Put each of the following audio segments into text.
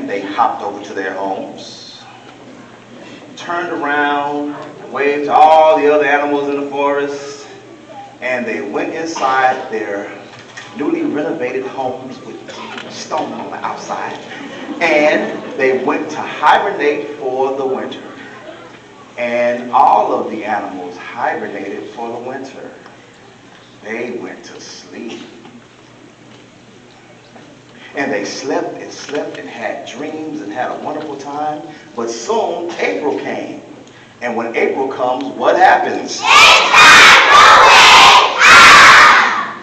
And they hopped over to their homes, turned around, waved to all the other animals in the forest, and they went inside their newly renovated homes with stone on the outside, and they went to hibernate for the winter. And all of the animals hibernated for the winter. They went to sleep. And they slept and had dreams and had a wonderful time. But soon April came. And when April comes, what happens?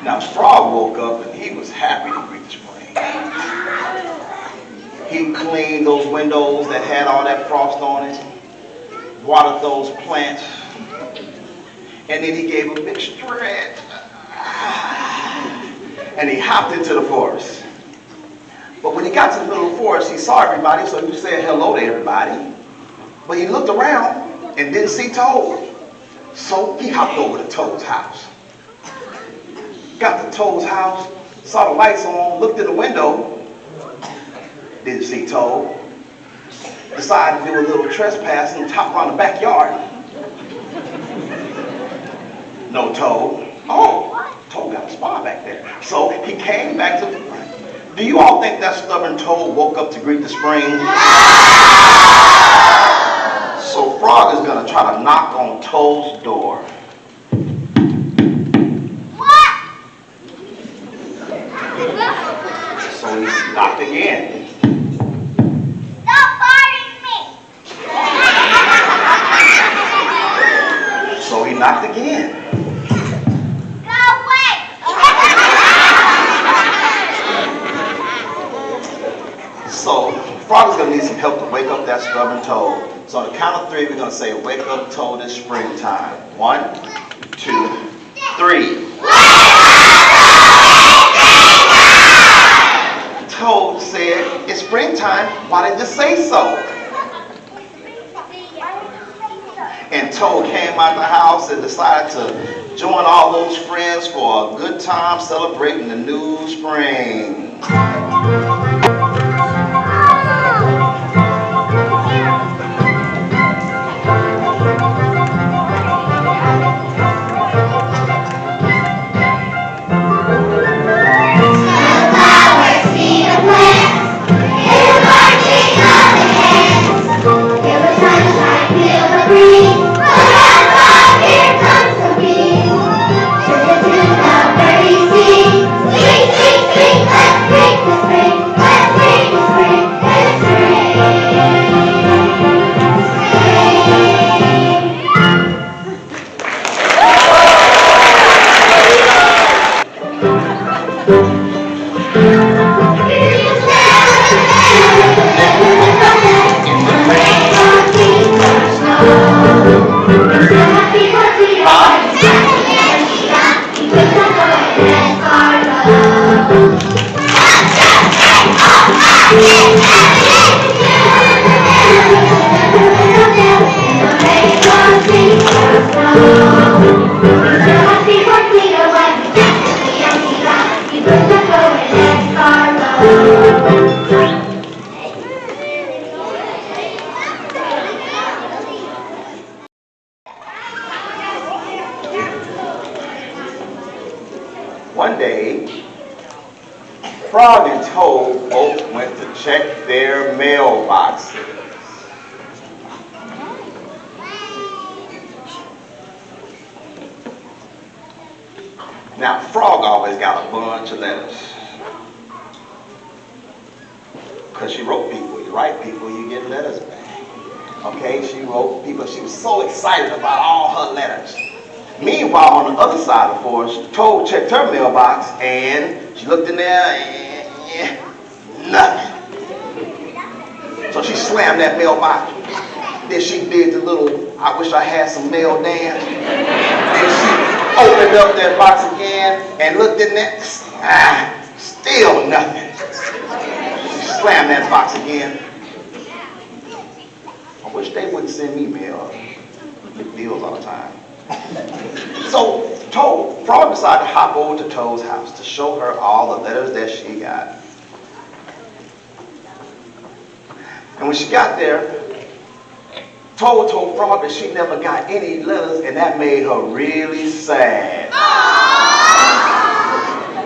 Now Frog woke up and he was happy to greet the spring. He cleaned those windows that had all that frost on it, watered those plants, and then he gave a big stretch. And he hopped into the forest. But when he got to the middle of the forest, he saw everybody, so he said hello to everybody. But he looked around and didn't see Toad. So he hopped over to Toad's house. Got to Toad's house, saw the lights on, looked in the window, didn't see Toad. Decided to do a little trespassing, top around the backyard. No Toad. Oh, Toad got a spot back there. So he came back to the front. Do you all think that stubborn Toad woke up to greet the spring? So Frog is going to try to knock on Toad's door. What? So he knocked again. Stop bothering me. So he knocked again. Go away. So Frog is going to need some help to wake up that stubborn Toad. So on the count of three, we're going to say, wake up Toad, it's springtime. 1, 2, 3. Toad said, it's springtime, why didn't you say so? And Toad came out the house and decided to join all those friends for a good time celebrating the new spring. One day, Frog and Toad both went to check their mailboxes. Now, Frog always got a bunch of letters. Because she wrote people. You write people, you get letters back. Okay, she wrote people. She was so excited about all her letters. Meanwhile, on the other side of the forest, Toad checked her mailbox and she looked in there and nothing. So she slammed that mailbox. Then she did the little, I wish I had some mail dance. Then she opened up that box again and looked in there. Still nothing. She slammed that box again. I wish they wouldn't send me mail. Get bills all the time. So Frog decided to hop over to Toad's house to show her all the letters that she got. And when she got there, told Frog that she never got any letters, and that made her really sad.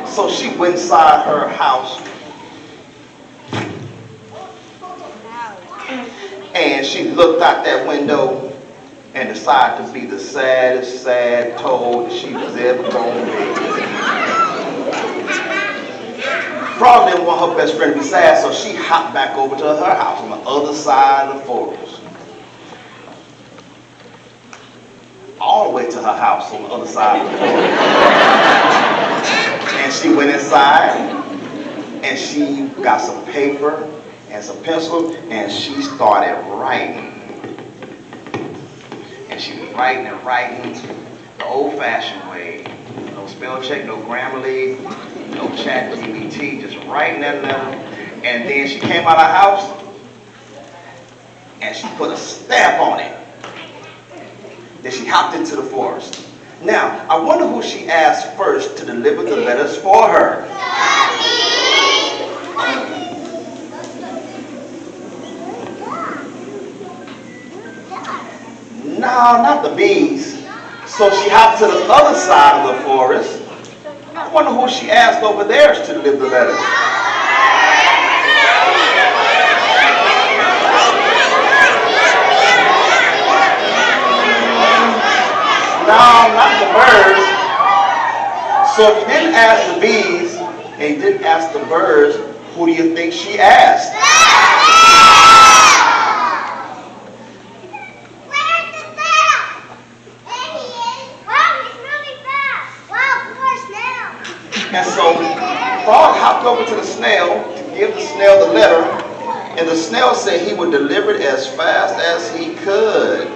So she went inside her house and she looked out that window and decided to be the saddest sad toad she was ever going to be. Frog didn't want her best friend to be sad, so she hopped back over to her house on the other side of the forest. All the way to her house on the other side of the forest. And she went inside and she got some paper and some pencil and she started writing. And she was writing and writing the old-fashioned way. No spell check, no Grammarly, no chat GPT, just writing that letter. And then she came out of the house and she put a stamp on it. Then she hopped into the forest. Now, I wonder who she asked first to deliver the letters for her. No, not the bees. So she hopped to the other side of the forest. I wonder who she asked over there to deliver the letters. No, not the birds. So if you didn't ask the bees and you didn't ask the birds, who do you think she asked? Where's the snail? There he is. Wow, he's really fast. Wow, poor snail. And so Frog hopped over to the snail to give the snail the letter, and the snail said he would deliver it as fast as he could.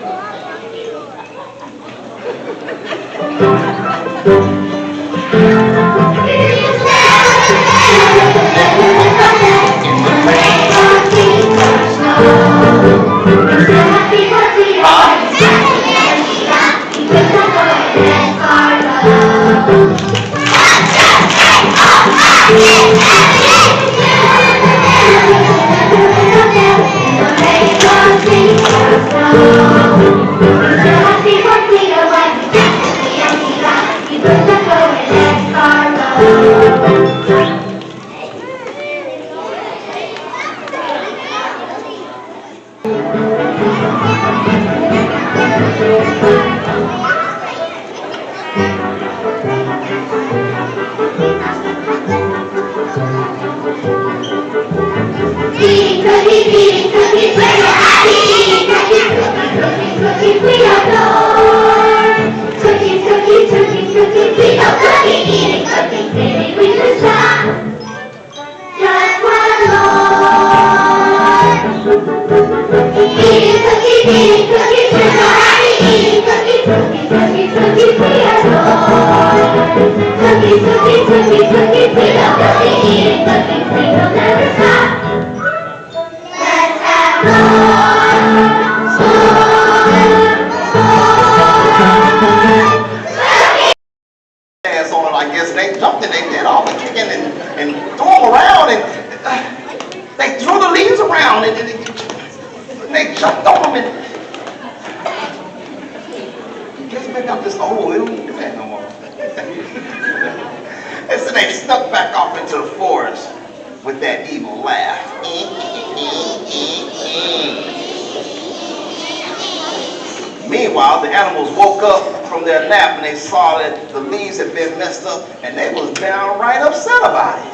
Meanwhile, the animals woke up from their nap and they saw that the leaves had been messed up and they was downright upset about it.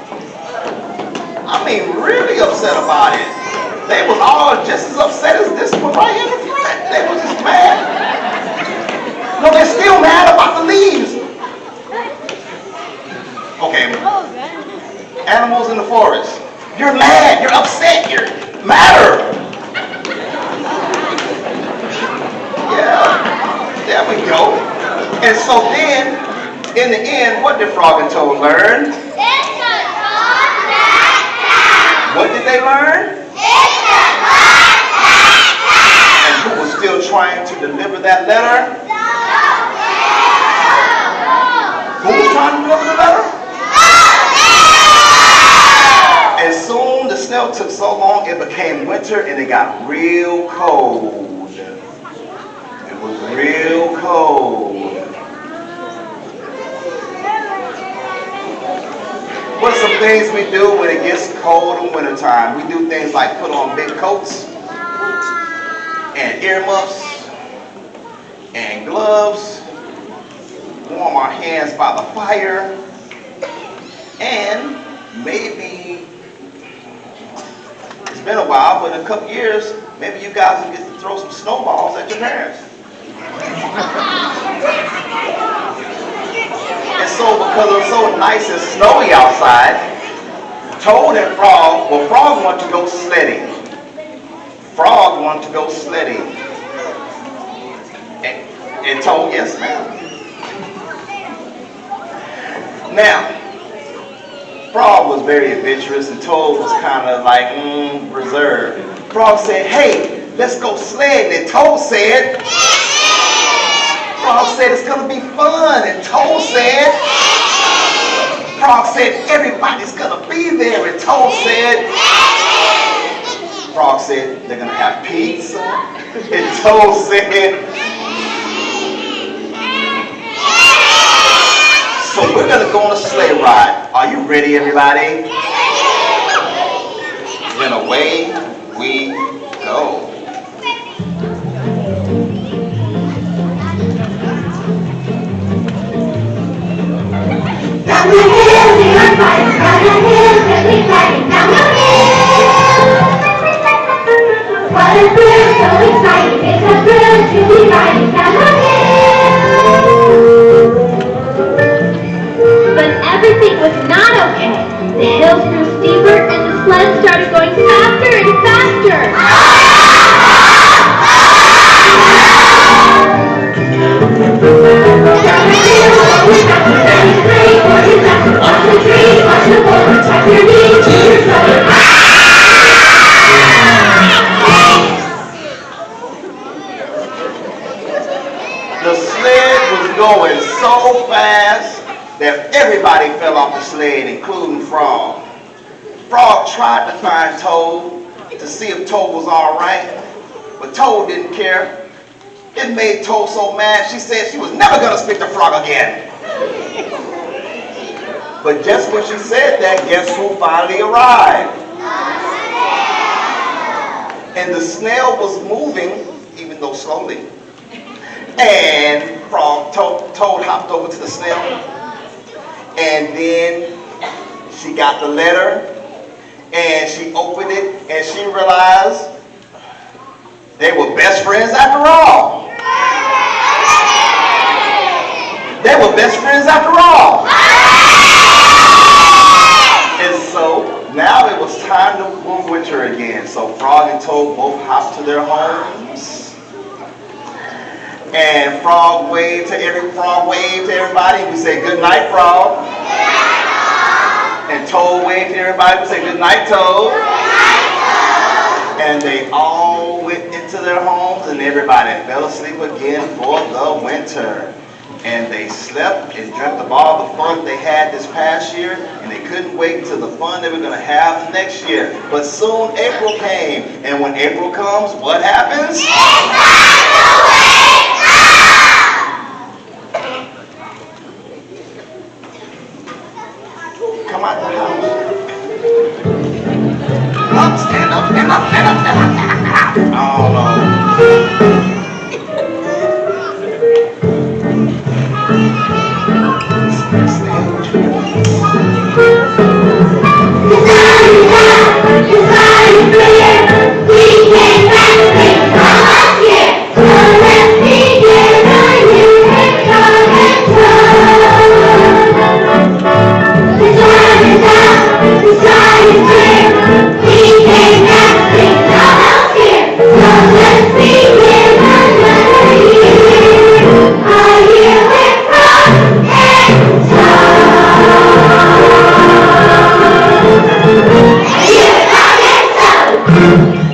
I mean, really upset about it. They was all just as upset as this one right here in the front. They was just mad. No, they're still mad about the leaves. Okay, animals in the forest. You're mad, you're upset, you're madder. Yeah, there we go. And so then, in the end, what did Frog and Toad learn? It's a contact. What did they learn? It's a contact. And who was still trying to deliver that letter? Who was trying to deliver the letter? And soon the snail took so long it became winter. winter and it got real cold. It was real cold. What are some things we do when it gets cold in wintertime? We do things like put on big coats and earmuffs and gloves, warm our hands by the fire, and maybe, it's been a while, but in a couple years, maybe you guys will get to throw some snowballs at your parents. And so because it was so nice and snowy outside, Toad and Frog, well, Frog wanted to go sledding. Frog wanted to go sledding. And Toad, yes ma'am. Now, Frog was very adventurous and Toad was kind of like, reserved. Frog said, hey, let's go sledding. And Toad said, Frog said, it's going to be fun. And Toad said, Frog said, everybody's going to be there. And Toad said, Frog said, they're going to have pizza. And Toad said, so we're going to go on a sleigh ride. Are you ready, everybody? Then away we go. Down the hill we are flying, down the hill that we flying, down the hill. What a thrill, so exciting, it's a thrill to be riding down the hill. But everything was not okay. The hills grew steeper and the sled started going faster and faster. The sled was going so fast that everybody fell off the sled, including Frog. Frog tried to find Toad to see if Toad was all right, but Toad didn't care. It made Toad so mad, she said she was never going to speak to Frog again. But just when she said that, guess who finally arrived? And the snail was moving, even though slowly. And Toad hopped over to the snail. And then she got the letter. And she opened it. And she realized they were best friends after all. They were best friends after all. And so now it was time to winter again. So Frog and Toad both hopped to their homes. And Frog waved to everybody. We say good night, Frog. And Toad waved to everybody. We say good night, Toad. And they all went into their homes, and everybody fell asleep again for the winter. And they slept and dreamt of all the fun they had this past year, and they couldn't wait till the fun they were going to have next year. But soon April came, and when April comes, what happens? Come out the house. Up, stand up, stand up, stand up, stand up. Oh, no. Thank you.